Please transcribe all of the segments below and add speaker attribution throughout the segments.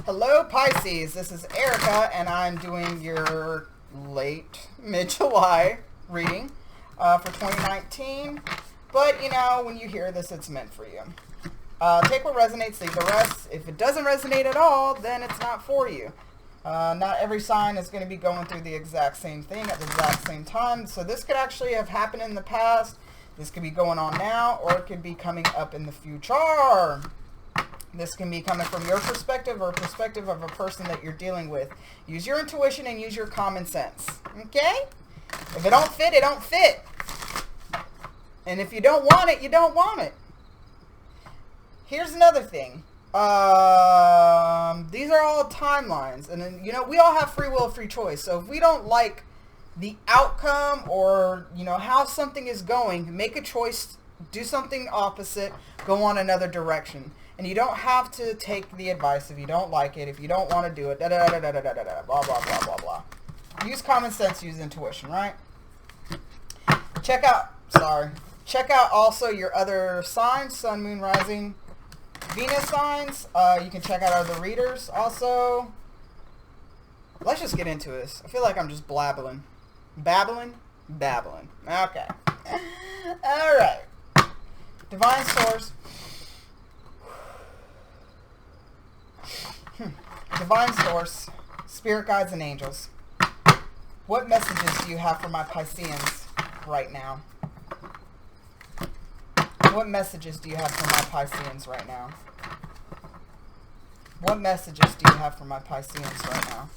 Speaker 1: Hello Pisces, this is Erica and I'm doing your late mid-July reading for 2019. But you know, when you hear this, it's meant for you. Take what resonates, leave the rest. If it doesn't resonate at all, then it's not for you. Not every sign is going to be going through the exact same thing at the exact same time. So this could actually have happened in the past. This could be going on now, or it could be coming up in the future. This can be coming from your perspective or perspective of a person that you're dealing with. Use your intuition and use your common sense. Okay? If it don't fit, it don't fit. And if you don't want it, you don't want it. Here's another thing. These are all timelines. And then, you know, we all have free will, free choice. So if we don't like the outcome or, you know, how something is going, make a choice, do something opposite, go on another direction. And you don't have to take the advice if you don't like it, if you don't want to do it, blah, blah, blah, blah, blah. Use common sense, use intuition, right? Check out also your other signs, sun, moon, rising, Venus signs. You can check out other readers also. Let's just get into this. I feel like I'm just babbling. Babbling? Okay. All right. Divine source. Divine source, spirit guides and angels. What messages do you have for my Pisceans right now? What messages do you have for my Pisceans right now? What messages do you have for my Pisceans right now?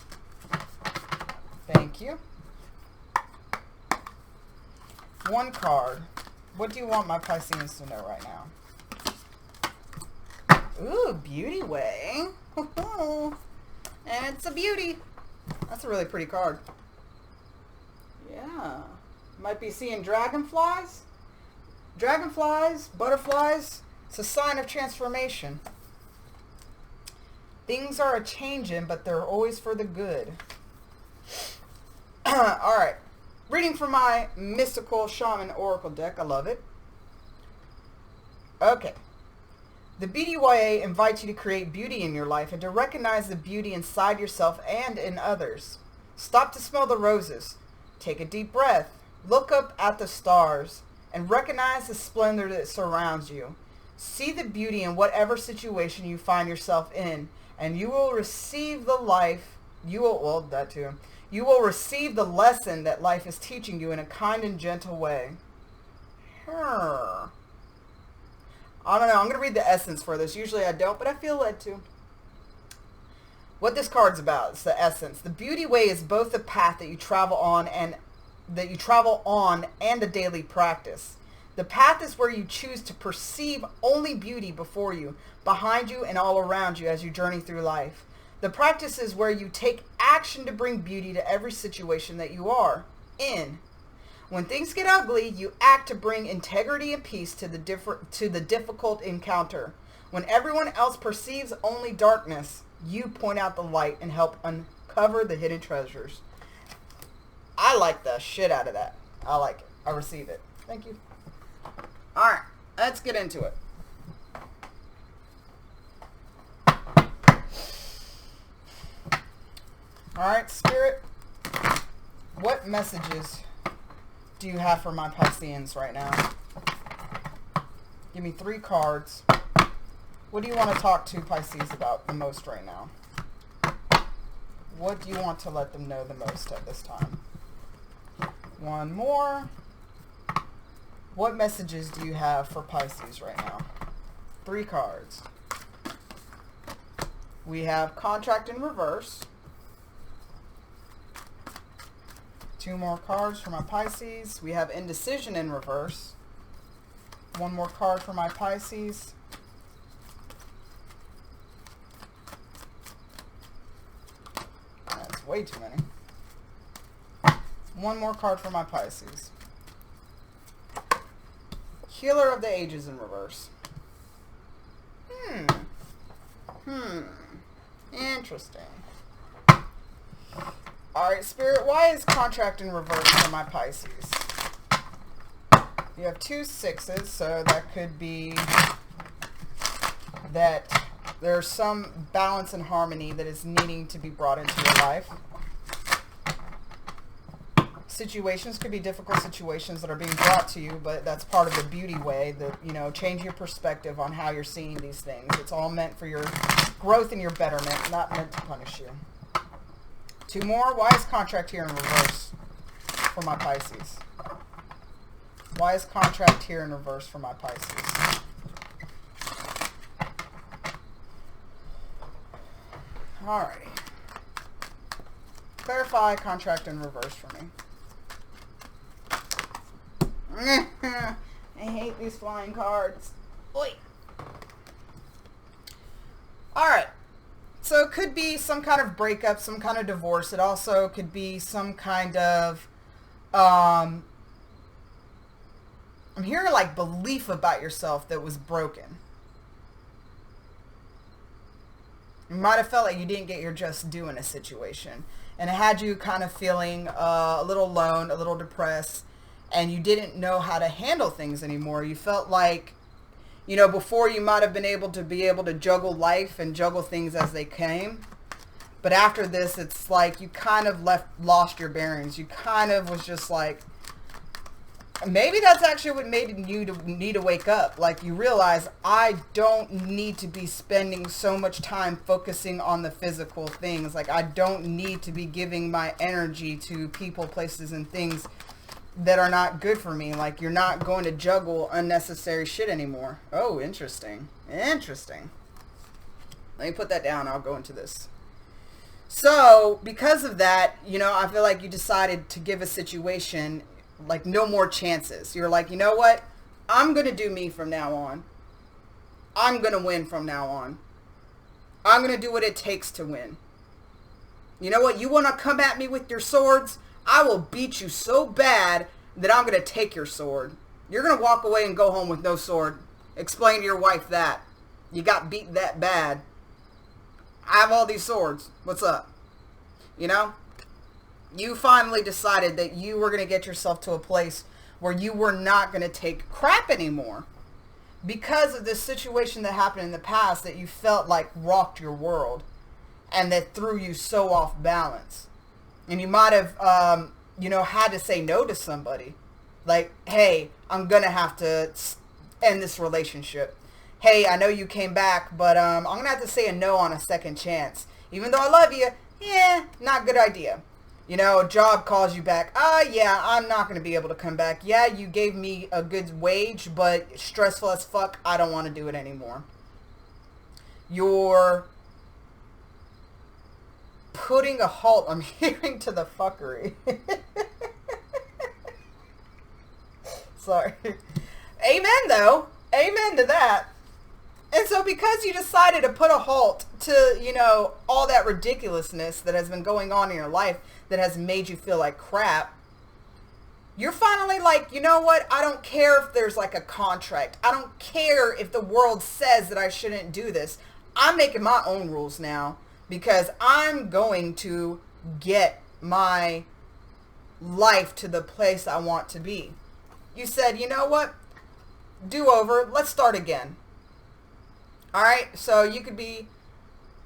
Speaker 1: Thank you. One card. What do you want my Pisceans to know right now? Ooh, beauty way. And it's a beauty. That's a really pretty card. Yeah. Might be seeing dragonflies. Dragonflies, butterflies. It's a sign of transformation. Things are a-changing, but they're always for the good. Alright. Reading from my Mystical Shaman Oracle deck. I love it. Okay. The BDYA invites you to create beauty in your life and to recognize the beauty inside yourself and in others. Stop to smell the roses. Take a deep breath. Look up at the stars and recognize the splendor that surrounds you. See the beauty in whatever situation you find yourself in, and you will receive the you will receive the lesson that life is teaching you in a kind and gentle way. I don't know. I'm going to read the essence for this. Usually I don't, but I feel led to. What this card's about is the essence. The beauty way is both the path that you travel on and a daily practice. The path is where you choose to perceive only beauty before you, behind you, and all around you as you journey through life. The practice is where you take action to bring beauty to every situation that you are in. When things get ugly, you act to bring integrity and peace to the difficult encounter. When everyone else perceives only darkness, you point out the light and help uncover the hidden treasures. I like the shit out of that. I like it. I receive it. Thank you. Alright, let's get into it. Alright, Spirit, what messages do you have for my Pisceans right now? Give me 3 cards. What do you want to talk to Pisces about the most right now? What do you want to let them know the most at this time? One more. What messages do you have for Pisces right now? 3 cards. We have contract in reverse. 2 more cards for my Pisces. We have indecision in reverse. 1 more card for my Pisces. That's way too many. 1 more card for my Pisces. Healer of the Ages in reverse. Interesting. Alright, Spirit, why is contract in reverse for my Pisces? You have 2 6s, so that could be that There's some balance and harmony that is needing to be brought into your life. Situations could be difficult situations that are being brought to you, but that's part of the beauty way that, you know, change your perspective on how you're seeing these things. It's all meant for your growth and your betterment, not meant to punish you. 2 more. Why is contract here in reverse for my Pisces? Why is contract here in reverse for my Pisces? Alrighty. Clarify contract in reverse for me. I hate these flying cards. Oi. Alright. So it could be some kind of breakup, some kind of divorce. It also could be some kind of, I'm hearing like belief about yourself that was broken. You might have felt like you didn't get your just due in a situation. And it had you kind of feeling a little alone, a little depressed, and you didn't know how to handle things anymore. You felt like, you know, before you might have been able to juggle life and juggle things as they came. But after this, it's like you kind of lost your bearings. You kind of was just like, maybe that's actually what made you need to wake up. Like you realize, I don't need to be spending so much time focusing on the physical things. Like I don't need to be giving my energy to people, places, and things that are not good for me. Like you're not going to juggle unnecessary shit anymore. Oh, interesting. Interesting. Let me put that down. I'll go into this. So because of that, you know, I feel like you decided to give a situation like no more chances. You're like, you know what? I'm going to do me from now on. I'm going to win from now on. I'm going to do what it takes to win. You know what? You want to come at me with your swords? I will beat you so bad that I'm going to take your sword. You're going to walk away and go home with no sword. Explain to your wife that. You got beat that bad. I have all these swords. What's up? You know? You finally decided that you were going to get yourself to a place where you were not going to take crap anymore. Because of this situation that happened in the past that you felt like rocked your world. And that threw you so off balance. And you might have, you know, had to say no to somebody. Like, hey, I'm going to have to end this relationship. Hey, I know you came back, but I'm going to have to say a no on a second chance. Even though I love you, yeah, not a good idea. You know, a job calls you back. Yeah, I'm not going to be able to come back. Yeah, you gave me a good wage, but stressful as fuck. I don't want to do it anymore. You're putting a halt, I'm hearing, to the fuckery. Sorry. Amen, though. Amen to that. And so because you decided to put a halt to, you know, all that ridiculousness that has been going on in your life that has made you feel like crap, you're finally like, you know what? I don't care if there's like a contract. I don't care if the world says that I shouldn't do this. I'm making my own rules now. Because I'm going to get my life to the place I want to be. You said, you know what? Do over. Let's start again. All right. So you could be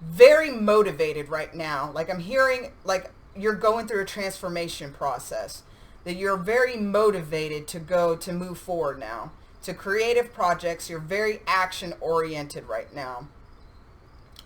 Speaker 1: very motivated right now. Like I'm hearing, like you're going through a transformation process. That you're very motivated to move forward now. To creative projects. You're very action oriented right now.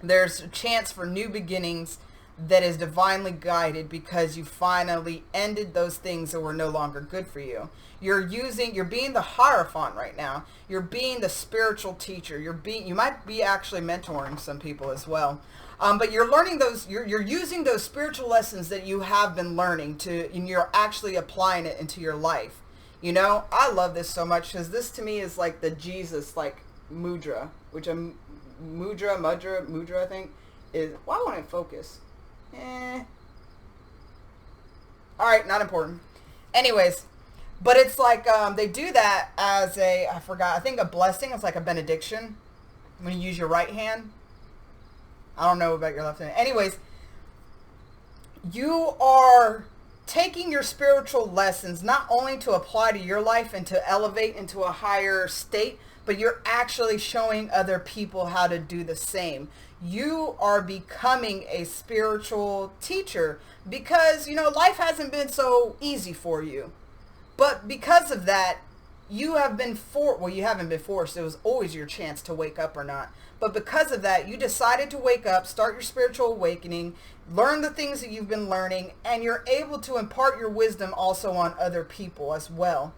Speaker 1: There's a chance for new beginnings that is divinely guided because you finally ended those things that were no longer good for you. You're being the Hierophant right now. You're being the spiritual teacher. You might be actually mentoring some people as well. But you're learning you're using those spiritual lessons that you have been learning and you're actually applying it into your life. You know, I love this so much because this to me is like the Jesus, like mudra, which I'm mudra, I think, is, why won't it focus? Alright, not important. Anyways, but it's like, they do that as I think a blessing. It's like a benediction when you use your right hand. I don't know about your left hand. Anyways, you are taking your spiritual lessons not only to apply to your life and to elevate into a higher state, but you're actually showing other people how to do the same. You are becoming a spiritual teacher because, you know, life hasn't been so easy for you. But because of that, you have been you haven't been forced. It was always your chance to wake up or not. But because of that, you decided to wake up, start your spiritual awakening, learn the things that you've been learning, and you're able to impart your wisdom also on other people as well.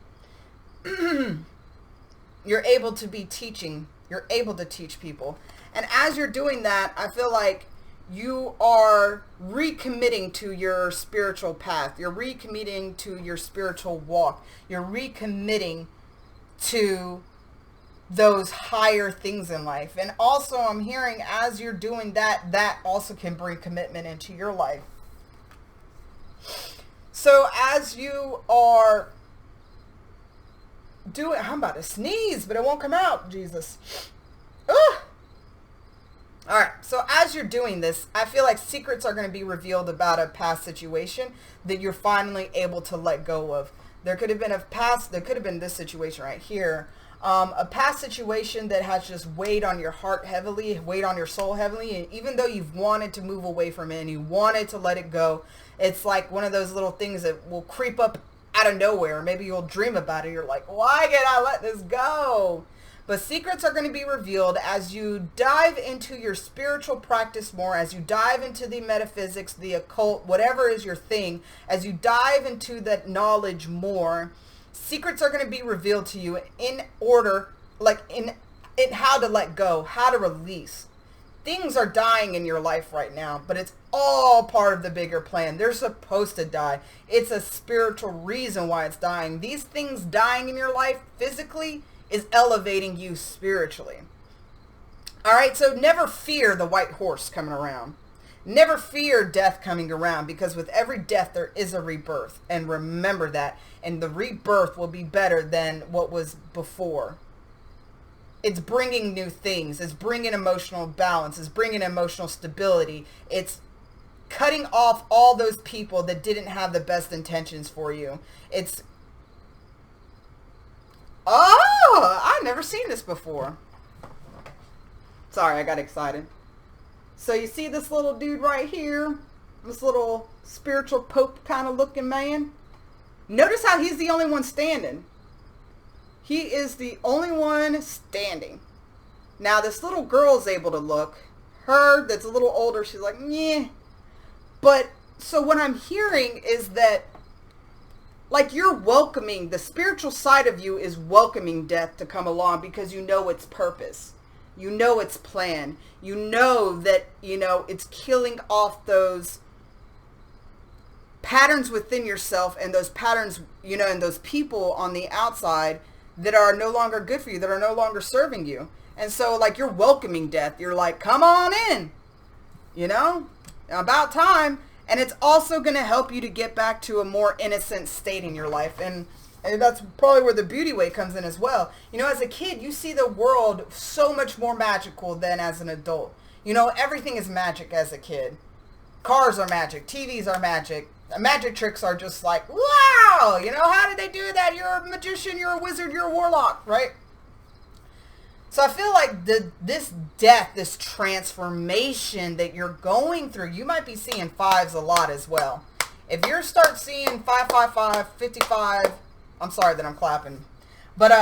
Speaker 1: You're able to be teaching. You're able to teach people. And as you're doing that, I feel like you are recommitting to your spiritual path. You're recommitting to your spiritual walk. You're recommitting to those higher things in life. And also I'm hearing as you're doing that, that also can bring commitment into your life. So as you are doing, I'm about to sneeze, but it won't come out, Jesus. Ugh. All right, so as you're doing this, I feel like secrets are going to be revealed about a past situation that you're finally able to let go of. There could have been this situation right here, a past situation that has just weighed on your heart heavily, weighed on your soul heavily, and even though you've wanted to move away from it and you wanted to let it go, it's like one of those little things that will creep up out of nowhere. Maybe you'll dream about it. You're like, why can't I let this go? But secrets are going to be revealed as you dive into your spiritual practice more, as you dive into the metaphysics, the occult, whatever is your thing, as you dive into that knowledge more, secrets are going to be revealed to you in order, like in how to let go, how to release. Things are dying in your life right now, but it's all part of the bigger plan. They're supposed to die. It's a spiritual reason why it's dying. These things dying in your life physically is elevating you spiritually. All right, so never fear the white horse coming around. Never fear death coming around, because with every death there is a rebirth. And remember that. And the rebirth will be better than what was before. It's bringing new things. It's bringing emotional balance. It's bringing emotional stability. It's cutting off all those people that didn't have the best intentions for you. It's... Oh, I've never seen this before. Sorry, I got excited. So you see this little dude right here? This little spiritual pope kind of looking man? Notice how he's the only one standing. He is the only one standing. Now this little girl's able to look. Her, that's a little older, she's like, yeah. But, so what I'm hearing is that, like, you're welcoming, the spiritual side of you is welcoming death to come along because you know its purpose. You know its plan. You know that, you know, it's killing off those patterns within yourself and those patterns, you know, and those people on the outside that are no longer good for you, that are no longer serving you. And so, like, you're welcoming death. You're like, come on in, you know, about time. And it's also going to help you to get back to a more innocent state in your life. And that's probably where the beauty way comes in as well. You know, as a kid, you see the world so much more magical than as an adult. You know, everything is magic as a kid. Cars are magic. TVs are magic. Magic tricks are just like, wow, you know, how did they do that? You're a magician, you're a wizard, you're a warlock, right? So I feel like this death, this transformation that you're going through, you might be seeing fives a lot as well. If you start seeing 555, 55, I'm sorry that I'm clapping, but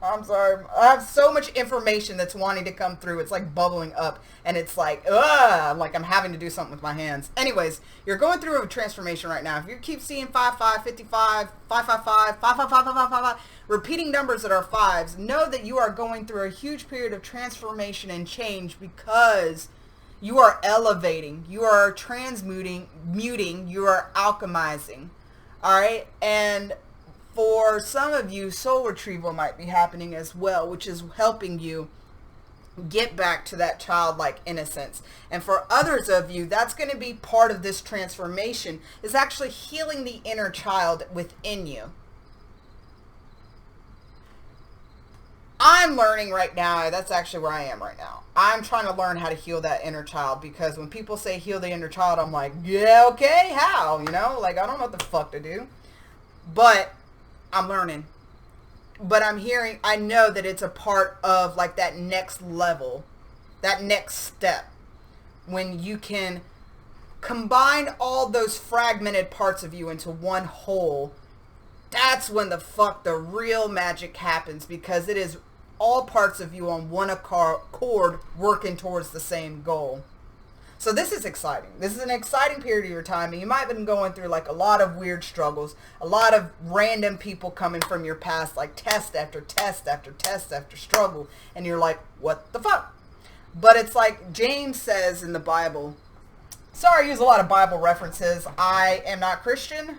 Speaker 1: I'm sorry. I have so much information that's wanting to come through. It's like bubbling up, and it's like, like I'm having to do something with my hands. Anyways, you're going through a transformation right now. If you keep seeing 55, 55, 555, 555, repeating numbers that are fives, know that you are going through a huge period of transformation and change because you are elevating, you are transmuting, you are alchemizing. All right, and for some of you, soul retrieval might be happening as well, which is helping you get back to that childlike innocence. And for others of you, that's going to be part of this transformation, is actually healing the inner child within you. I'm learning right now, that's actually where I am right now. I'm trying to learn how to heal that inner child, because when people say heal the inner child, I'm like, yeah, okay, how? You know, like, I don't know what the fuck to do. But I'm learning. but I know that it's a part of like that next level, that next step, when you can combine all those fragmented parts of you into one whole. That's when the real magic happens, because it is all parts of you on one accord working towards the same goal. So this is exciting. This is an exciting period of your time, and you might have been going through like a lot of weird struggles, a lot of random people coming from your past, like test after test after test after struggle, and you're like, what the fuck? But it's like James says in the Bible. Sorry, I use a lot of Bible references. I am not Christian.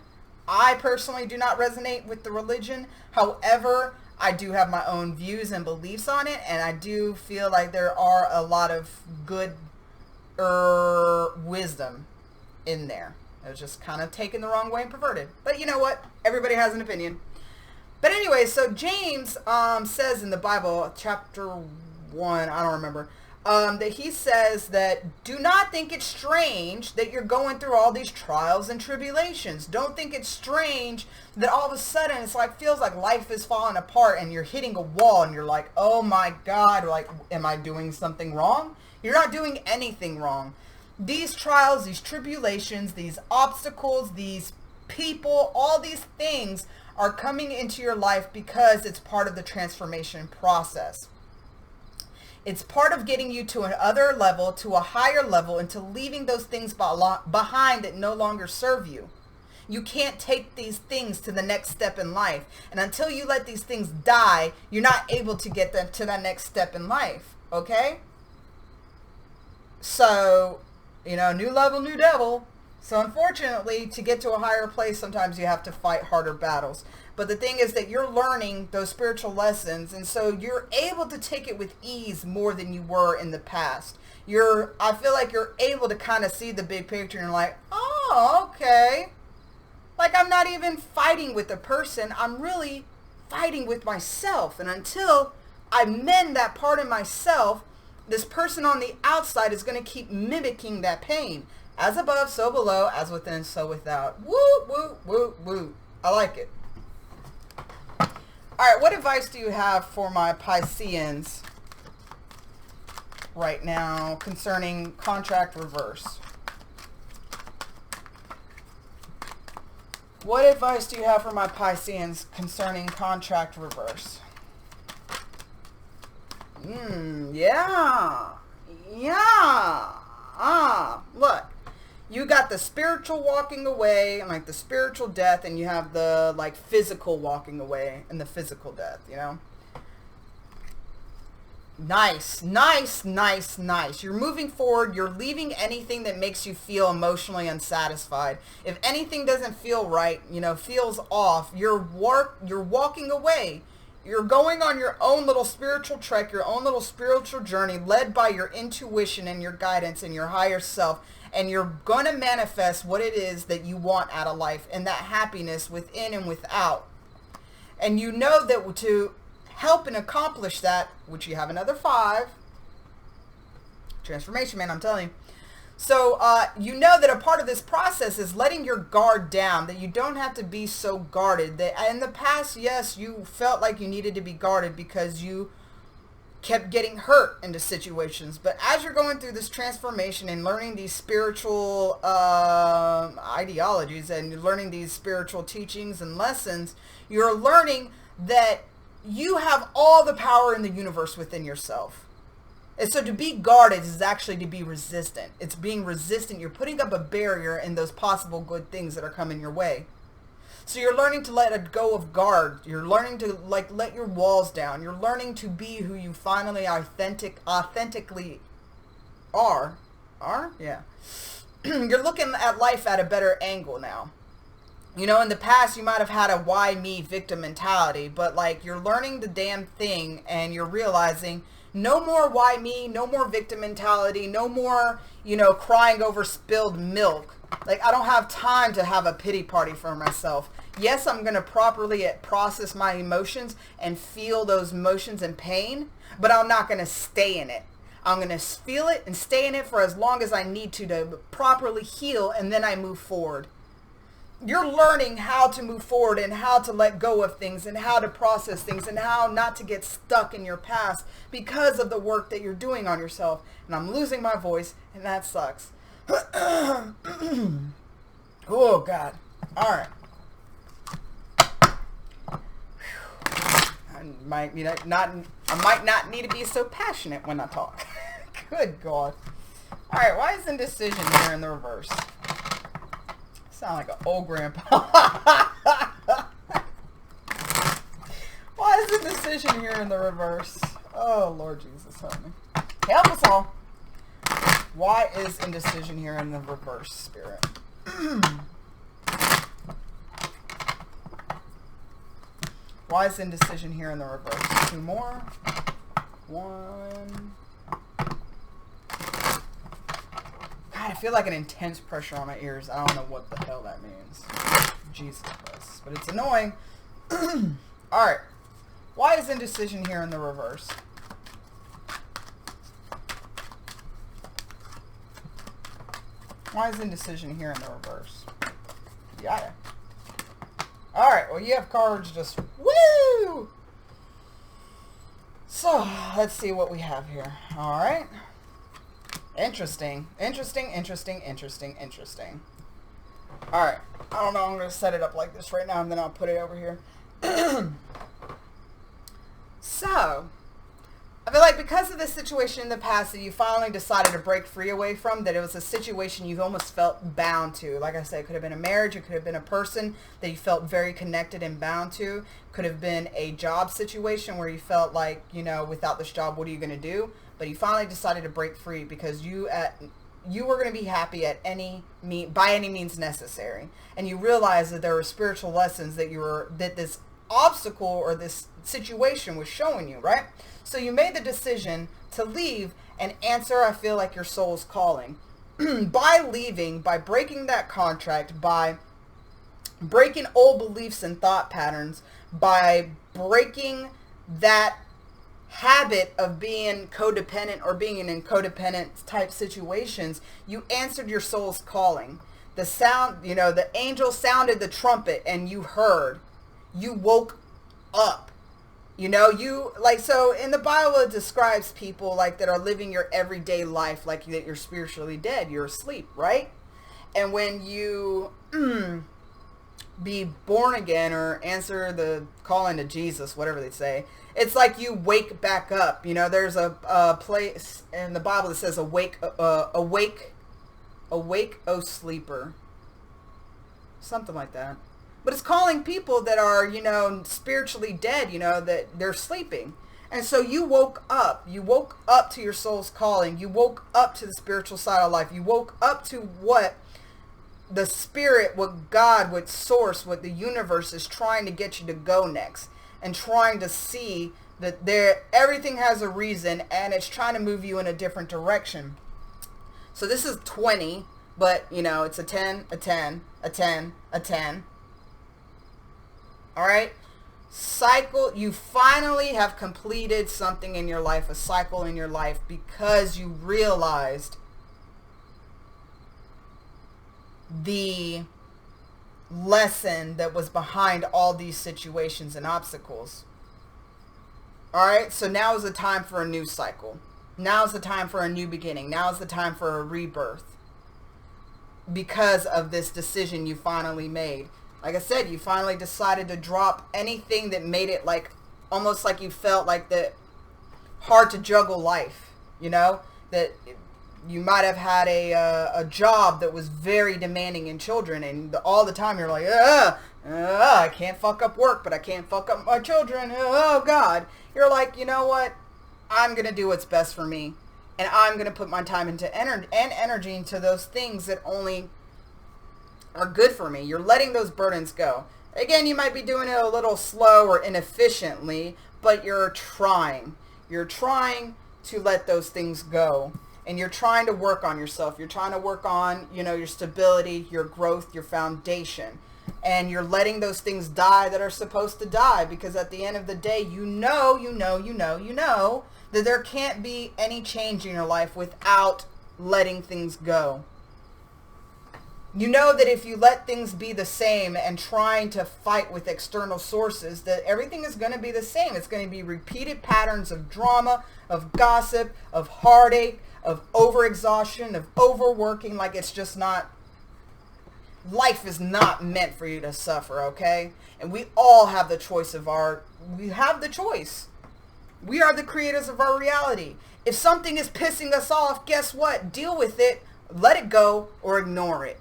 Speaker 1: I personally do not resonate with the religion. However, I do have my own views and beliefs on it, and I do feel like there are a lot of good wisdom in there. It was just kind of taken the wrong way and perverted. But you know what? Everybody has an opinion. But anyway, so James says in the Bible, chapter 1, I don't remember, that he says that do not think it's strange that you're going through all these trials and tribulations. Don't think it's strange that all of a sudden it's like, feels like life is falling apart and you're hitting a wall and you're like, oh my God, like, am I doing something wrong? You're not doing anything wrong. These trials, these tribulations, these obstacles, these people, all these things are coming into your life because it's part of the transformation process. It's part of getting you to another level, to a higher level, and to leaving those things behind that no longer serve you. You can't take these things to the next step in life. And until you let these things die, you're not able to get them to that next step in life. Okay? So, you know, new level, new devil. So unfortunately, to get to a higher place, sometimes you have to fight harder battles. But the thing is that you're learning those spiritual lessons, and so you're able to take it with ease more than you were in the past. I feel like you're able to kind of see the big picture, and you're like, oh, okay. Like, I'm not even fighting with the person. I'm really fighting with myself. And until I mend that part of myself, this person on the outside is going to keep mimicking that pain. As above, so below, as within, so without. Woo, woo, woo, woo. I like it. All right, what advice do you have for my Pisceans right now concerning contract reverse? What advice do you have for my Pisceans concerning contract reverse? Yeah. Look, you got the spiritual walking away and like the spiritual death, and you have the like physical walking away and the physical death, you know? Nice. You're moving forward. You're leaving anything that makes you feel emotionally unsatisfied. If anything doesn't feel right, you know, feels off, you're walking away. You're going on your own little spiritual trek, your own little spiritual journey, led by your intuition and your guidance and your higher self. And you're going to manifest what it is that you want out of life, and that happiness within and without. And you know that to help and accomplish that, which you have another 5, transformation, man, I'm telling you. So you know that a part of this process is letting your guard down, that you don't have to be so guarded. That in the past, yes, you felt like you needed to be guarded because you kept getting hurt into situations. But as you're going through this transformation and learning these spiritual ideologies and you're learning these spiritual teachings and lessons, you're learning that you have all the power in the universe within yourself. And so to be guarded is actually to be resistant. It's being resistant. You're putting up a barrier in those possible good things that are coming your way. So you're learning to let go of guard. You're learning to like let your walls down. You're learning to be who you finally authentically are. Yeah. You're looking at life at a better angle now. You know, in the past, you might have had a why me victim mentality, but like you're learning the damn thing and you're realizing no more why me, no more victim mentality, no more, you know, crying over spilled milk. Like, I don't have time to have a pity party for myself. Yes, I'm going to properly process my emotions and feel those emotions and pain, but I'm not going to stay in it. I'm going to feel it and stay in it for as long as I need to properly heal, and then I move forward. you're learning how to move forward and how to let go of things and how to process things and how not to get stuck in your past because of the work that you're doing on yourself. And I'm losing my voice, and that sucks. Oh, God. All right. I might not need to be so passionate when I talk. Good God. All right, why is indecision here in the reverse? Sound like an old grandpa. Why is indecision here in the reverse? Oh, Lord Jesus, help me. Help us all. Why is indecision here in the reverse, Spirit? Why is indecision here in the reverse? 2 more. 1. God, I feel like an intense pressure on my ears. I don't know what the hell that means. Jesus Christ. But it's annoying. Alright. Why is indecision here in the reverse? Why is indecision here in the reverse? Yeah. Alright, well, you have cards just... Woo! So, let's see what we have here. Alright. Interesting. Interesting, interesting, interesting, interesting. Alright. I don't know. I'm going to set it up like this right now, and then I'll put it over here. So, I feel like because of this situation in the past that you finally decided to break free away from, that it was a situation you've almost felt bound to. Like I said, it could have been a marriage. It could have been a person that you felt very connected and bound to. Could have been a job situation where you felt like, you know, without this job, what are you going to do? But you finally decided to break free because you were going to be happy at by any means necessary. And you realized that there were spiritual lessons that this obstacle or this situation was showing you, right? So you made the decision to leave and answer, I feel like, your soul's calling. By leaving, by breaking that contract, by breaking old beliefs and thought patterns, by breaking that habit of being codependent or being in codependent type situations, you answered your soul's calling. The sound, you know, the angel sounded the trumpet and you heard. You woke up. You know, so in the Bible it describes people like that are living your everyday life like that you're spiritually dead. You're asleep, right? And when you be born again or answer the calling to Jesus, whatever they say, it's like you wake back up. You know, there's a place in the Bible that says awake, O sleeper. Something like that. But it's calling people that are, you know, spiritually dead, you know, that they're sleeping. And so you woke up. You woke up to your soul's calling. You woke up to the spiritual side of life. You woke up to what the spirit, what God, what source, what the universe is trying to get you to go next. And trying to see that everything has a reason and it's trying to move you in a different direction. So this is 20, but, you know, it's a 10, a 10, a 10, a 10. All right, cycle. You finally have completed something in your life, a cycle in your life, because you realized the lesson that was behind all these situations and obstacles. All right, so now is the time for a new cycle. Now is the time for a new beginning. Now is the time for a rebirth because of this decision you finally made. Like I said, you finally decided to drop anything that made it like almost like you felt like that hard to juggle life, you know, that you might have had a job that was very demanding in children, and all the time you're like, I can't fuck up work, but I can't fuck up my children. Oh God. You're like, you know what? I'm going to do what's best for me, and I'm going to put my time into energy into those things that only are good for me. You're letting those burdens go. Again, you might be doing it a little slow or inefficiently, but you're trying. You're trying to let those things go. And you're trying to work on yourself. You're trying to work on, you know, your stability, your growth, your foundation. And you're letting those things die that are supposed to die, because at the end of the day, you know that there can't be any change in your life without letting things go. You know that if you let things be the same and trying to fight with external sources, that everything is going to be the same. It's going to be repeated patterns of drama, of gossip, of heartache, of overexhaustion, of overworking. Like, it's just not, life is not meant for you to suffer, okay? And we all have the choice of we have the choice. We are the creators of our reality. If something is pissing us off, guess what? Deal with it, let it go, or ignore it.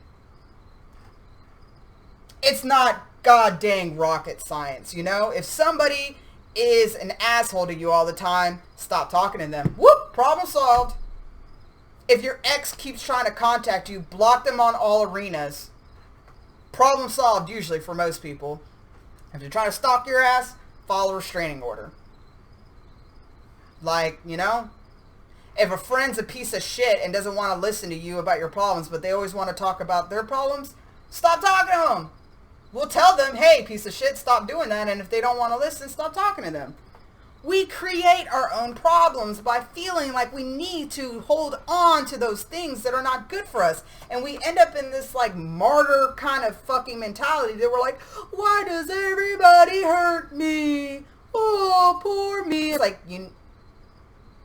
Speaker 1: It's not god dang rocket science, you know? If somebody is an asshole to you all the time, stop talking to them. Whoop, problem solved. If your ex keeps trying to contact you, block them on all arenas. Problem solved, usually, for most people. If they're trying to stalk your ass, follow a restraining order. Like, you know? If a friend's a piece of shit and doesn't want to listen to you about your problems, but they always want to talk about their problems, stop talking to them. We'll tell them, hey, piece of shit, stop doing that. And if they don't want to listen, stop talking to them. We create our own problems by feeling like we need to hold on to those things that are not good for us. And we end up in this like martyr kind of fucking mentality that we're like, why does everybody hurt me? Oh, poor me. It's like,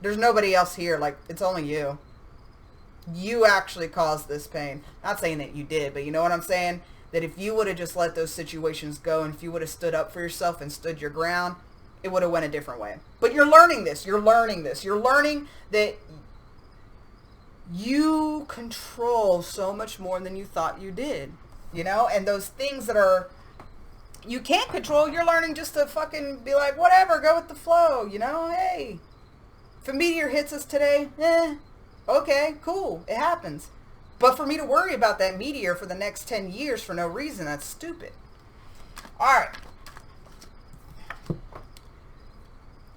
Speaker 1: there's nobody else here. Like, it's only you. You actually caused this pain. Not saying that you did, but you know what I'm saying? That if you would have just let those situations go, and if you would have stood up for yourself and stood your ground, it would have went a different way. But you're learning this. You're learning this. You're learning that you control so much more than you thought you did. You know? And those things that you can't control, you're learning just to fucking be like, whatever, go with the flow. You know? Hey, if a meteor hits us today, okay, cool. It happens. But for me to worry about that meteor for the next 10 years for no reason, that's stupid. Alright.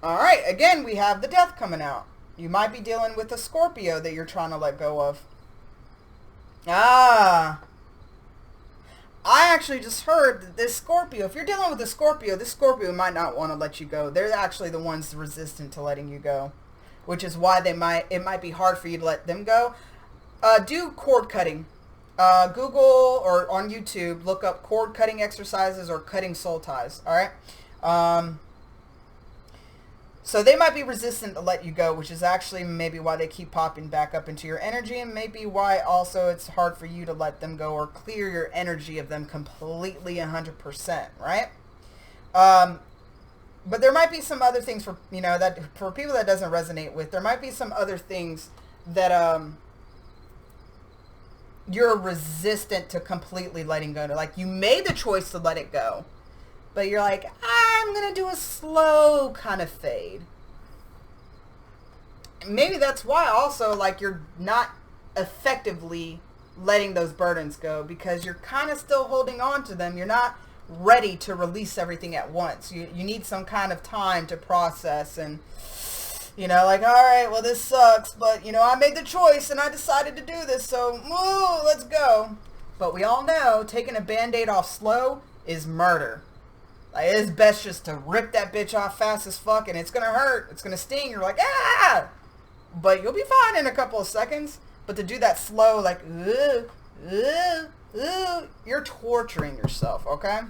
Speaker 1: Alright, again, we have the death coming out. You might be dealing with a Scorpio that you're trying to let go of. I actually just heard that this Scorpio, if you're dealing with a Scorpio, this Scorpio might not want to let you go. They're actually the ones resistant to letting you go, which is why it might be hard for you to let them go. Do cord cutting. Google or on YouTube, look up cord cutting exercises or cutting soul ties. All right. So they might be resistant to let you go, which is actually maybe why they keep popping back up into your energy, and maybe why also it's hard for you to let them go or clear your energy of them completely 100%, right? But there might be some other things for, that for people that doesn't resonate with, there might be some other things that, you're resistant to completely letting go. Like, you made the choice to let it go, but you're like, I'm going to do a slow kind of fade. Maybe that's why also, like, you're not effectively letting those burdens go, because you're kind of still holding on to them. You're not ready to release everything at once. You need some kind of time to process and, like, all right, well, this sucks, but, I made the choice and I decided to do this, so, let's go. But we all know taking a Band-Aid off slow is murder. Like, it's best just to rip that bitch off fast as fuck, and it's going to hurt. It's going to sting. You're like, ah! But you'll be fine in a couple of seconds. But to do that slow, like, you're torturing yourself, okay?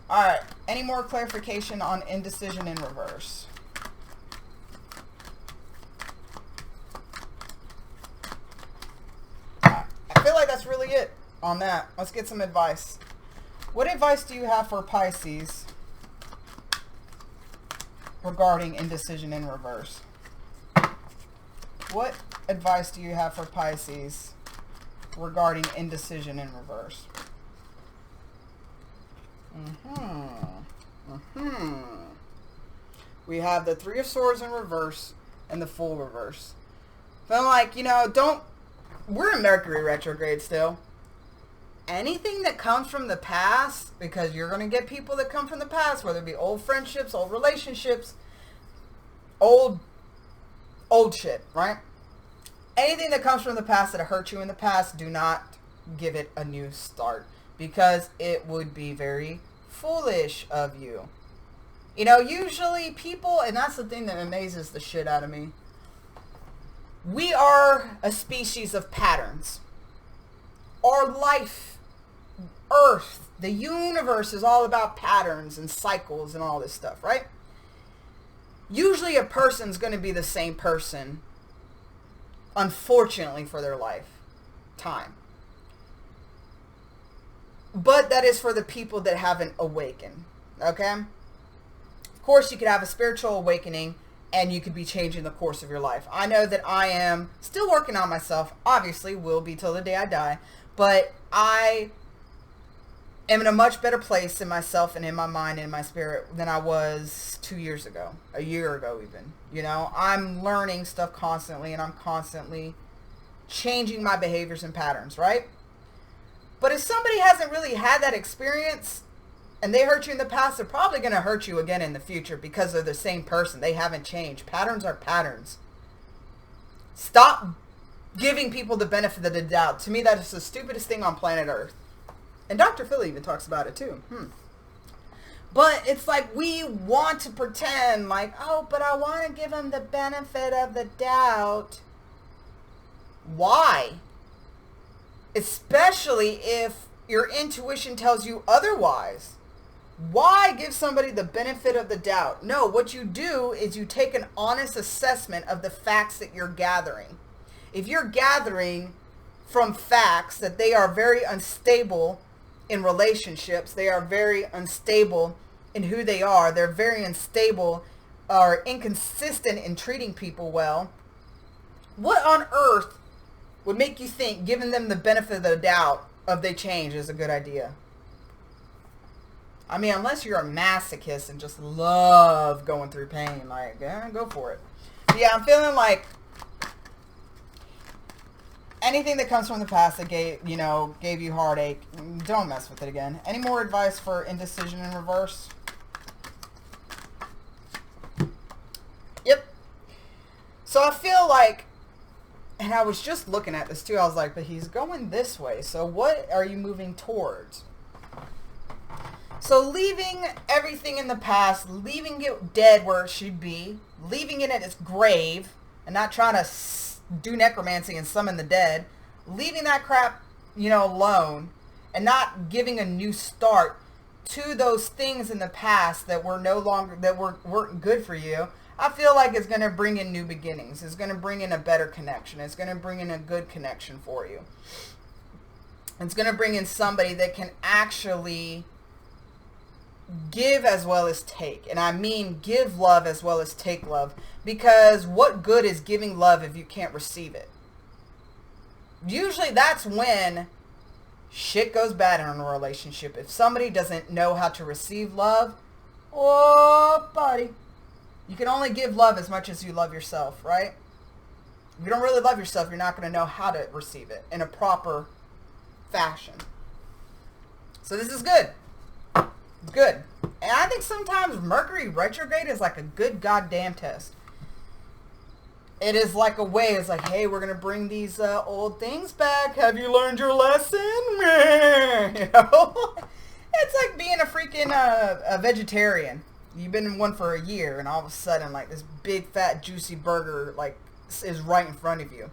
Speaker 1: All right. Any more clarification on indecision in reverse? I feel like that's really it on that. Let's get some advice. What advice do you have for Pisces regarding indecision in reverse? What advice do you have for Pisces regarding indecision in reverse? We have the Three of Swords in reverse and the Fool reverse. So I'm like, we're in Mercury retrograde still. Anything that comes from the past, because you're going to get people that come from the past, whether it be old friendships, old relationships, old shit, right? Anything that comes from the past that hurt you in the past, do not give it a new start, because it would be very foolish of you. Usually people, and that's the thing that amazes the shit out of me, we are a species of patterns. our life, Earth, the universe is all about patterns and cycles and all this stuff, right? Usually a person's going to be the same person, unfortunately, for their lifetime. But that is for the people that haven't awakened, okay? Of course, you could have a spiritual awakening and you could be changing the course of your life. I know that I am still working on myself. Obviously, will be till the day I die. But I am in a much better place in myself and in my mind and in my spirit than I was 2 years ago, a year ago even. You know, I'm learning stuff constantly, and I'm constantly changing my behaviors and patterns, right? But if somebody hasn't really had that experience and they hurt you in the past, they're probably going to hurt you again in the future because they're the same person. They haven't changed. Patterns are patterns. Stop giving people the benefit of the doubt. To me, that is the stupidest thing on planet Earth. And Dr. Phil even talks about it too. But it's like we want to pretend like, oh, but I want to give them the benefit of the doubt. Why? Especially if your intuition tells you otherwise. Why give somebody the benefit of the doubt? No, what you do is you take an honest assessment of the facts that you're gathering. If you're gathering from facts that they are very unstable in relationships, they are very unstable in who they are, they're very unstable or inconsistent in treating people well, what on earth would make you think giving them the benefit of the doubt of they change is a good idea? I mean, unless you're a masochist and just love going through pain, like, yeah, go for it. But yeah, I'm feeling like anything that comes from the past that gave you heartache, don't mess with it again. Any more advice for indecision in reverse? Yep. So I feel like, and I was just looking at this too, I was like, but he's going this way. So what are you moving towards? So leaving everything in the past, leaving it dead where it should be, leaving it at its grave, and not trying to do necromancy and summon the dead, leaving that crap, alone, and not giving a new start to those things in the past that were weren't good for you. I feel like it's going to bring in new beginnings. It's going to bring in a better connection. It's going to bring in a good connection for you. It's going to bring in somebody that can actually give as well as take. And I mean give love as well as take love. Because what good is giving love if you can't receive it? Usually that's when shit goes bad in a relationship. If somebody doesn't know how to receive love, oh, buddy. You can only give love as much as you love yourself, right? If you don't really love yourself, you're not going to know how to receive it in a proper fashion. So this is good. It's good. And I think sometimes Mercury retrograde is like a good goddamn test. It is like a way, it's like, hey, we're going to bring these old things back. Have you learned your lesson? It's like being a freaking a vegetarian. You've been one for a year, and all of a sudden, like, this big, fat, juicy burger, like, is right in front of you.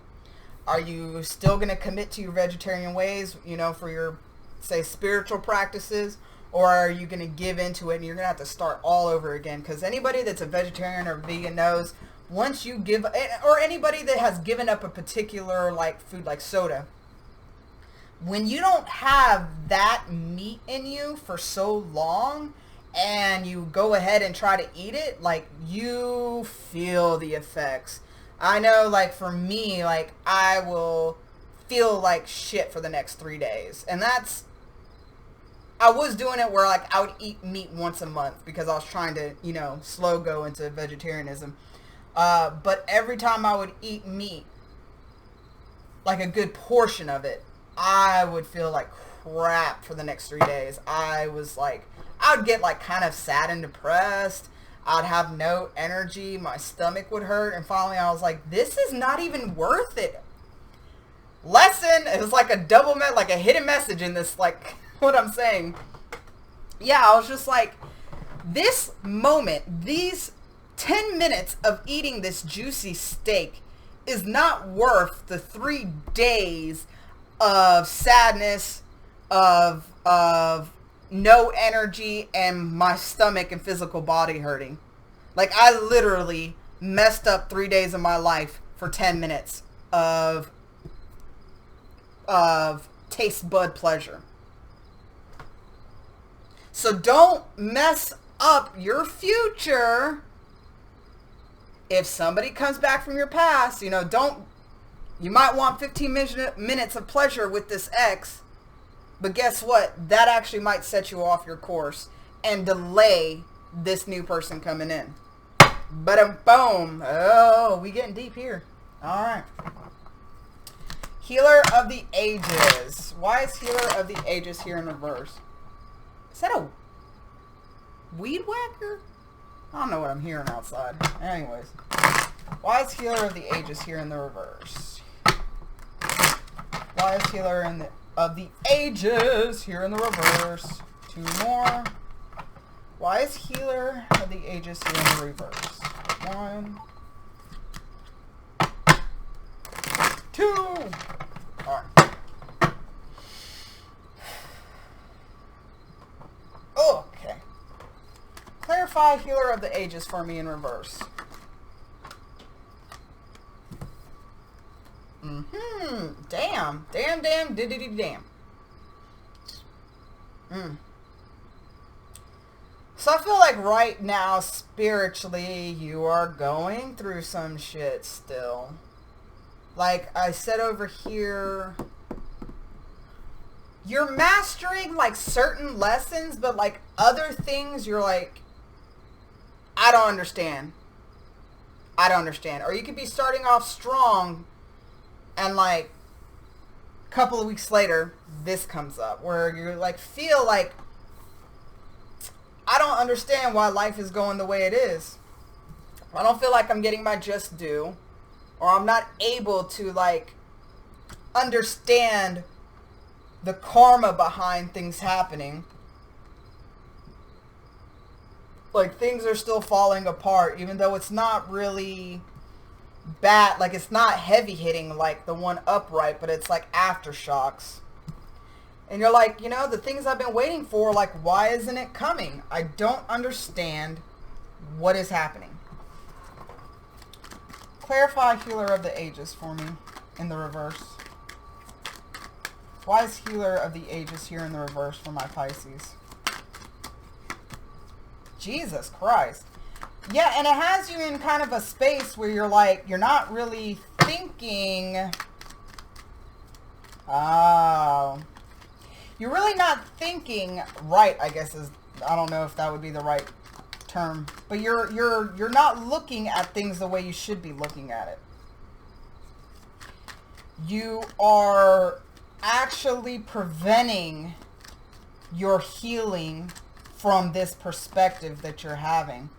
Speaker 1: Are you still going to commit to your vegetarian ways, for your, say, spiritual practices? Or are you going to give into it, and you're going to have to start all over again? Because anybody that's a vegetarian or vegan knows, once you give, or anybody that has given up a particular, like, food, like soda, when you don't have that meat in you for so long, and you go ahead and try to eat it, like, you feel the effects. I know, like, for me, like, I will feel like shit for the next 3 days. And that's, I was doing it where, like, I would eat meat once a month because I was trying to, slow go into vegetarianism. But every time I would eat meat, like a good portion of it, I would feel like crap for the next 3 days. I was like, I would get like kind of sad and depressed. I'd have no energy. My stomach would hurt. And finally I was like, this is not even worth it. Lesson. It was like a like a hidden message in this, like what I'm saying. Yeah, I was just like, this moment, these 10 minutes of eating this juicy steak is not worth the 3 days of sadness, of no energy, and my stomach and physical body hurting. Like, I literally messed up 3 days of my life for 10 minutes of taste bud pleasure. So don't mess up your future. If somebody comes back from your past, you might want 15 minutes of pleasure with this ex, but guess what? That actually might set you off your course and delay this new person coming in. But boom. Oh, we getting deep here. All right. Healer of the Ages. Why is Healer of the Ages here in reverse? Is that a weed whacker? I don't know what I'm hearing outside. Anyways. Why is Healer of the Ages here in the reverse? Why is Healer of the Ages here in the reverse? 2 more. Why is Healer of the Ages here in the reverse? 1, 2. Alright. Okay. Clarify Healer of the Ages for me in reverse. Damn. Damn. So I feel like right now, spiritually, you are going through some shit still. Like I said over here, you're mastering like certain lessons, but like other things you're like, I don't understand. Or you could be starting off strong and like a couple of weeks later, this comes up where you like feel like, I don't understand why life is going the way it is. I don't feel like I'm getting my just due, or I'm not able to like understand the karma behind things happening. Like things are still falling apart, even though it's not really bad. Like it's not heavy hitting like the one upright, but it's like aftershocks. And you're like, the things I've been waiting for, like, why isn't it coming? I don't understand what is happening. Clarify Healer of the Ages for me in the reverse. Why is Healer of the Ages here in the reverse for my Pisces? Jesus Christ. Yeah, and it has you in kind of a space where you're like, you're not really thinking. Oh. You're really not thinking right, I guess I don't know if that would be the right term, but you're not looking at things the way you should be looking at it. You are actually preventing your healing from this perspective that you're having.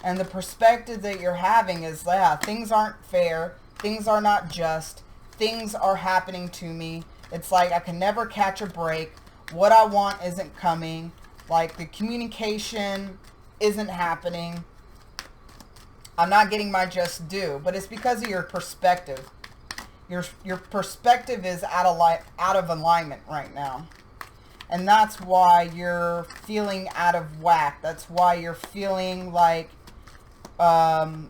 Speaker 1: And the perspective that you're having is, things aren't fair, things are not just, things are happening to me. It's like I can never catch a break. What I want isn't coming. Like the communication isn't happening. I'm not getting my just due. But it's because of your perspective. Your perspective is out of alignment right now. And that's why you're feeling out of whack. That's why you're feeling like that's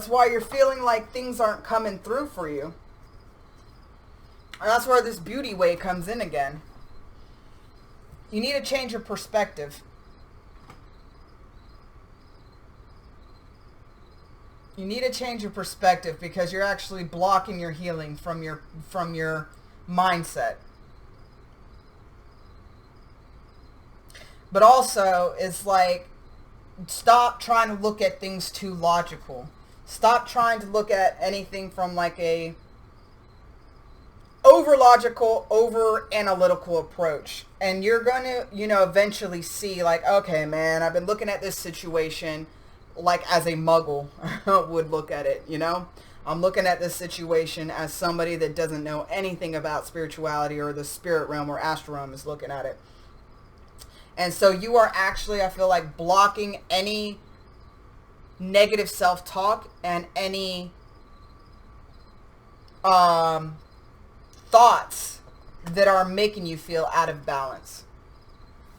Speaker 1: why you're feeling like things aren't coming through for you. And that's where this beauty way comes in again. You need to change your perspective. You need to change your perspective because you're actually blocking your healing from your mindset. But also, it's like, stop trying to look at things too logical. Stop trying to look at anything from like a over logical, over analytical approach. And you're going to, eventually see like, okay, man, I've been looking at this situation like as a muggle would look at it, I'm looking at this situation as somebody that doesn't know anything about spirituality or the spirit realm or astral realm is looking at it. And so you are actually, I feel like, blocking any negative self-talk and any thoughts that are making you feel out of balance.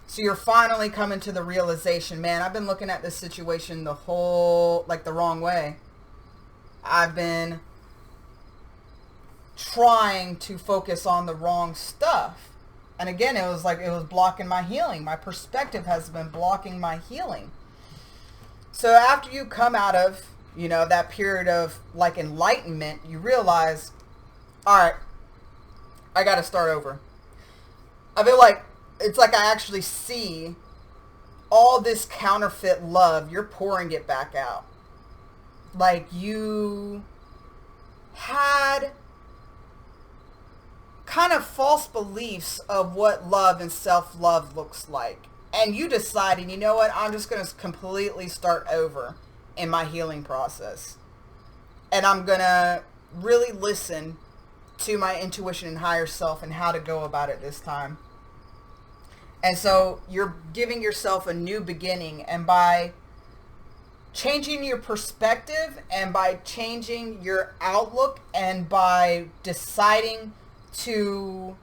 Speaker 1: So you're finally coming to the realization, man, I've been looking at this situation the wrong way. I've been trying to focus on the wrong stuff. And again, it was blocking my healing. My perspective has been blocking my healing. So after you come out of, that period of like enlightenment, you realize, all right, I got to start over. I feel like it's like I actually see all this counterfeit love. You're pouring it back out. Like you had kind of false beliefs of what love and self-love looks like. And you decided, you know what, I'm just going to completely start over in my healing process. And I'm going to really listen to my intuition and higher self and how to go about it this time. And so you're giving yourself a new beginning, and by changing your perspective and by changing your outlook and by deciding to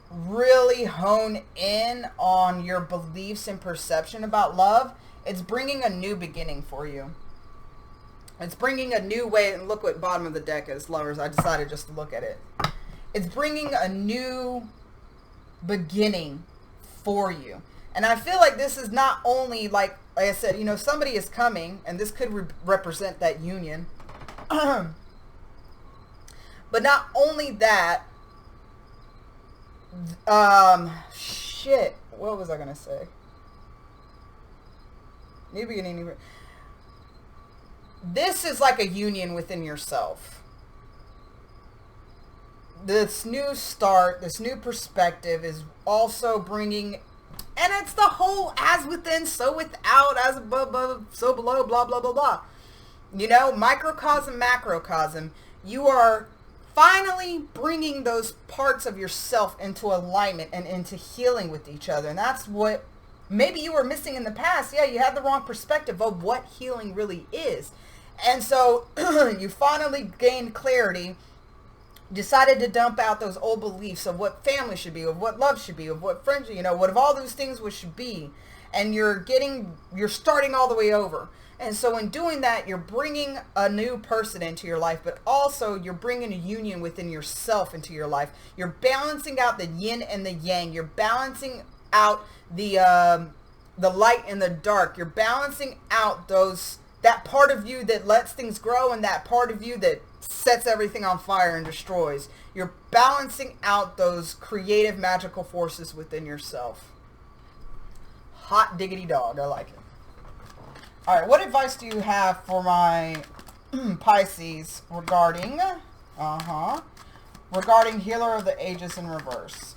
Speaker 1: really hone in on your beliefs and perception about love, it's bringing a new beginning for you. It's bringing a new way, and look what bottom of the deck is, lovers. I decided just to look at it. It's bringing a new beginning for you. And I feel like this is not only like I said, somebody is coming, and this could represent that union. But not only that, what was I going to say? New beginning. This is like a union within yourself. This new start, this new perspective is also bringing, and it's the whole as within, so without, as above, so below, blah, blah, blah, blah. Microcosm, macrocosm. You are finally bringing those parts of yourself into alignment and into healing with each other. And that's what maybe you were missing in the past. Yeah, you had the wrong perspective of what healing really is. And so you finally gained clarity, decided to dump out those old beliefs of what family should be, of what love should be, of what friendship, what of all those things should be. And you're starting all the way over. And so in doing that, you're bringing a new person into your life, but also you're bringing a union within yourself into your life. You're balancing out the yin and the yang. You're balancing out the light and the dark. You're balancing out that part of you that lets things grow and that part of you that sets everything on fire and destroys. You're balancing out those creative, magical forces within yourself. Hot diggity dog. I like it. All right, what advice do you have for my Pisces regarding Healer of the Ages in reverse?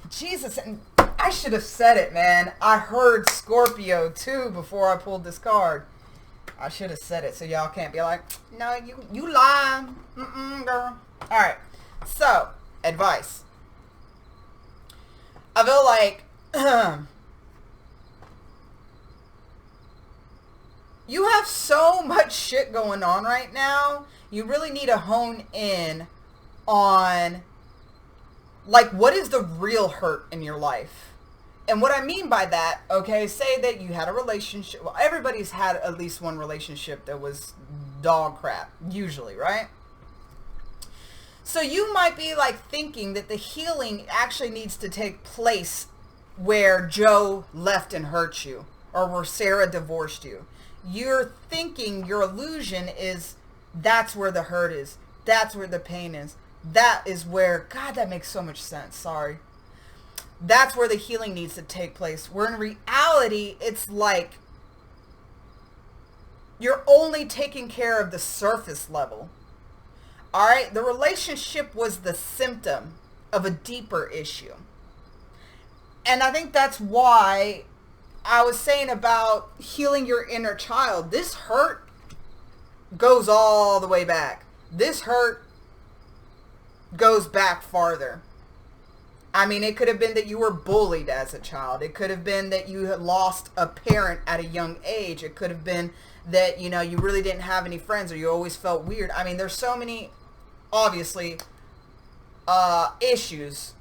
Speaker 1: Jesus, and I should have said it, man. I heard Scorpio too before I pulled this card. I should have said it so y'all can't be like, no, you lie. Girl. All right, so advice. I feel like you have so much shit going on right now. You really need to hone in on, like, what is the real hurt in your life? And what I mean by that, okay, say that you had a relationship. Well, everybody's had at least one relationship that was dog crap, usually, right? So you might be, like, thinking that the healing actually needs to take place where Joe left and hurt you, or where Sarah divorced you. You're thinking, your illusion is that's where the hurt is. That's where the pain is. That is where, God, that makes so much sense. Sorry. That's where the healing needs to take place. Where in reality, it's like you're only taking care of the surface level. All right? The relationship was the symptom of a deeper issue. And I think that's why I was saying about healing your inner child. This hurt goes all the way back. This hurt goes back farther. I mean, it could have been that you were bullied as a child. It could have been that you had lost a parent at a young age. It could have been that, you know, you really didn't have any friends, or you always felt weird. I mean, there's so many, obviously, issues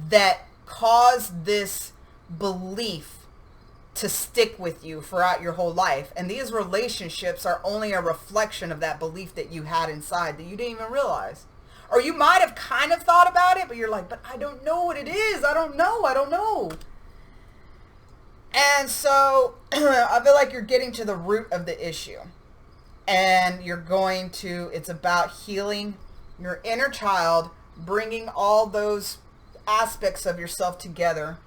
Speaker 1: that cause this belief to stick with you throughout your whole life. And these relationships are only a reflection of that belief that you had inside that you didn't even realize. Or you might have kind of thought about it, but you're like, but I don't know what it is. I don't know. And so I feel like you're getting to the root of the issue. And it's about healing your inner child, bringing all those aspects of yourself together,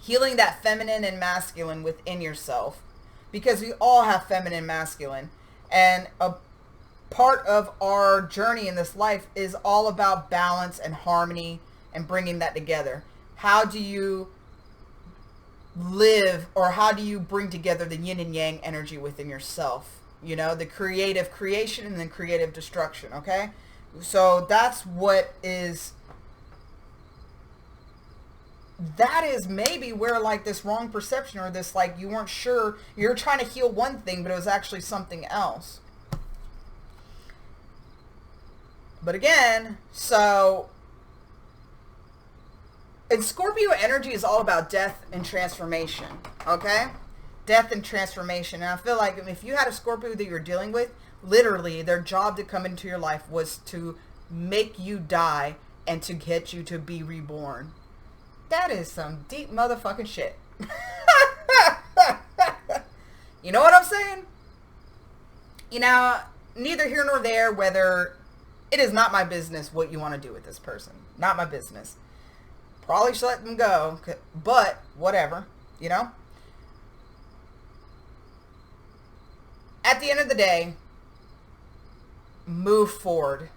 Speaker 1: healing that feminine and masculine within yourself, because we all have feminine and masculine. And a part of our journey in this life is all about balance and harmony and bringing that together. How do you live, or how do you bring together the yin and yang energy within yourself? You know, the creative creation and the creative destruction, okay? So that's what is... that is maybe where, like, this wrong perception, or this, like, you weren't sure, you're trying to heal one thing, but it was actually something else. But again, so, and Scorpio energy is all about death and transformation, okay? Death and transformation. And I feel like if you had a Scorpio that you're dealing with, literally their job to come into your life was to make you die and to get you to be reborn. That is some deep motherfucking shit. You know what I'm saying? You know, neither here nor there, whether it is not my business what you want to do with this person. Not my business. Probably should let them go, but whatever, you know? At the end of the day, move forward.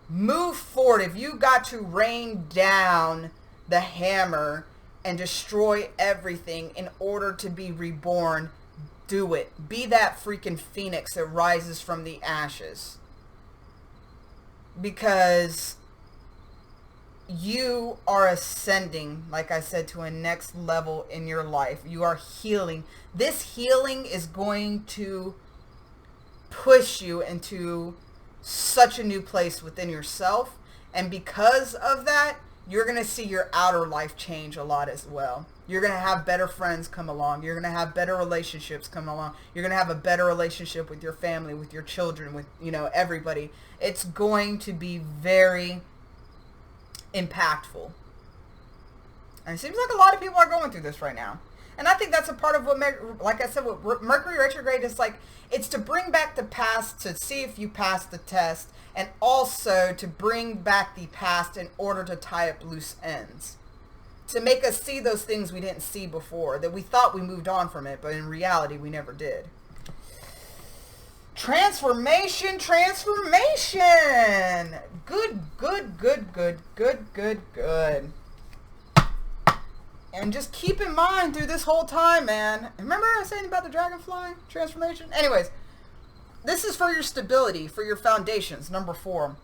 Speaker 1: Move forward. If you got to rain down the hammer and destroy everything in order to be reborn, do it. Be that freaking phoenix that rises from the ashes. Because you are ascending, like I said, to a next level in your life. You are healing. This healing is going to push you into such a new place within yourself. And because of that, you're going to see your outer life change a lot as well. You're going to have better friends come along. You're going to have better relationships come along. You're going to have a better relationship with your family, with your children, with, you know, everybody. It's going to be very impactful. And it seems like a lot of people are going through this right now. And I think that's a part of what, like I said, what Mercury retrograde is like. It's to bring back the past to see if you pass the test, and also to bring back the past in order to tie up loose ends. To make us see those things we didn't see before, that we thought we moved on from it, but in reality we never did. Transformation, transformation. Good. And just keep in mind through this whole time, man. Remember I was saying about the dragonfly transformation? Anyways, this is for your stability, for your foundations. Number 4.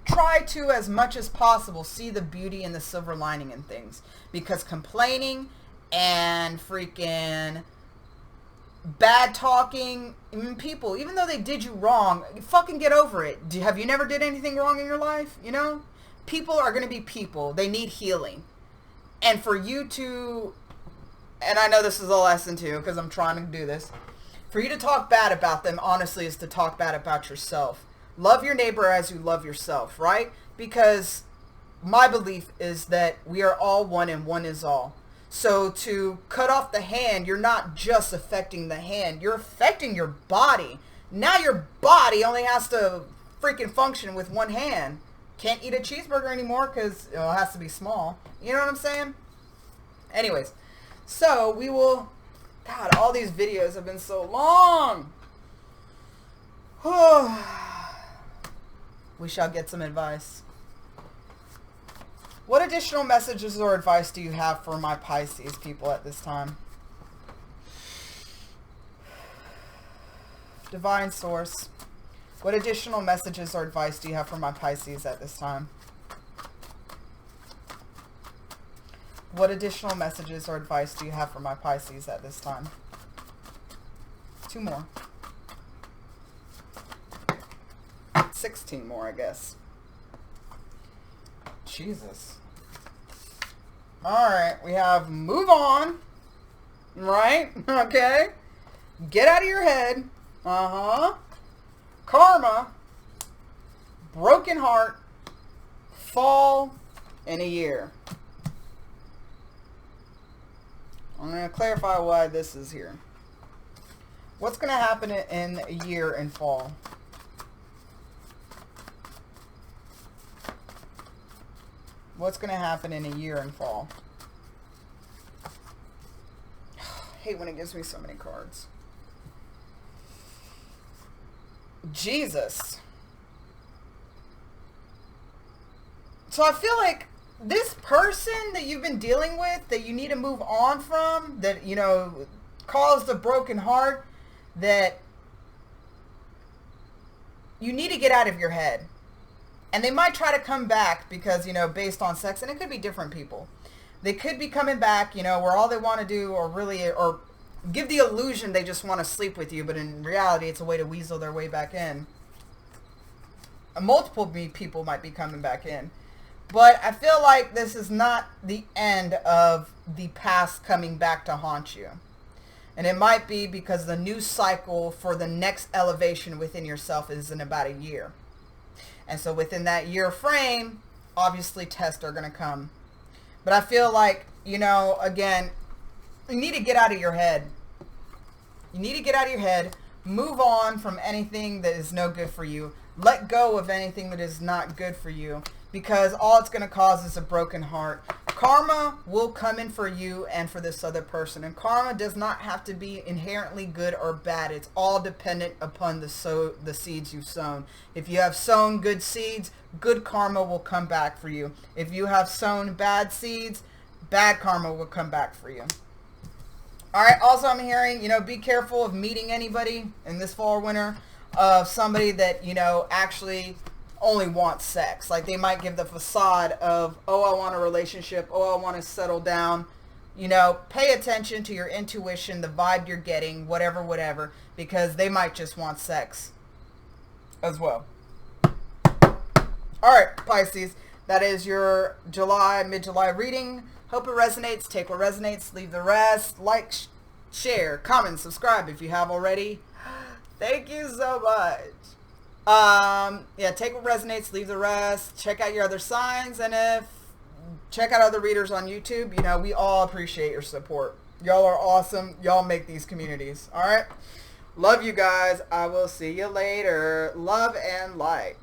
Speaker 1: Try to, as much as possible, see the beauty and the silver lining in things. Because complaining and freaking bad talking, people, even though they did you wrong, fucking get over it. Have you never did anything wrong in your life? You know? People are going to be people. They need healing. And for you to, and I know this is a lesson too, because I'm trying to do this, for you to talk bad about them, honestly, is to talk bad about yourself. Love your neighbor as you love yourself, right? Because my belief is that we are all one and one is all. So to cut off the hand, you're not just affecting the hand, you're affecting your body. Now your body only has to freaking function with one hand. Can't eat a cheeseburger anymore because it has to be small. You know what I'm saying? Anyways, so we will... God, all these videos have been so long. We shall get some advice. What additional messages or advice do you have for my Pisces people at this time? Divine Source. What additional messages or advice do you have for my Pisces at this time? What additional messages or advice do you have for my Pisces at this time? 2 more. 16 more, I guess. Jesus. Alright, we have move on. Right? Okay. Get out of your head. Karma. Broken heart. Fall in a year. I'm going to clarify why this is here. What's going to happen in a year in fall? What's going to happen in a year in fall? I hate when it gives me so many cards. Jesus. So I feel like this person that you've been dealing with, that you need to move on from, that, you know, caused a broken heart, that you need to get out of your head. And they might try to come back because, you know, based on sex, and it could be different people. They could be coming back, you know, where all they want to do or give the illusion they just want to sleep with you, but in reality it's a way to weasel their way back in. Multiple people might be coming back in. But I feel like this is not the end of the past coming back to haunt you. And it might be because the new cycle for the next elevation within yourself is in about a year. And so within that year frame, obviously tests are going to come. But I feel like, you know, again, you need to get out of your head. You need to get out of your head. Move on from anything that is no good for you. Let go of anything that is not good for you. Because all it's going to cause is a broken heart. Karma will come in for you and for this other person. And karma does not have to be inherently good or bad. It's all dependent upon the seeds you've sown. If you have sown good seeds, good karma will come back for you. If you have sown bad seeds, bad karma will come back for you. All right. Also, I'm hearing, you know, be careful of meeting anybody in this fall or winter of somebody that, you know, actually only wants sex. Like they might give the facade of, oh, I want a relationship. Oh, I want to settle down. You know, pay attention to your intuition, the vibe you're getting, whatever, because they might just want sex as well. All right, Pisces, that is your mid-July reading. Hope it resonates. Take what resonates, leave the rest. Like, share, comment, subscribe if you have already. Thank you so much. Yeah, take what resonates, leave the rest. Check out your other signs, and check out other readers on YouTube. You know, we all appreciate your support. Y'all are awesome. Y'all make these communities. All right. Love you guys. I will see you later. Love and light.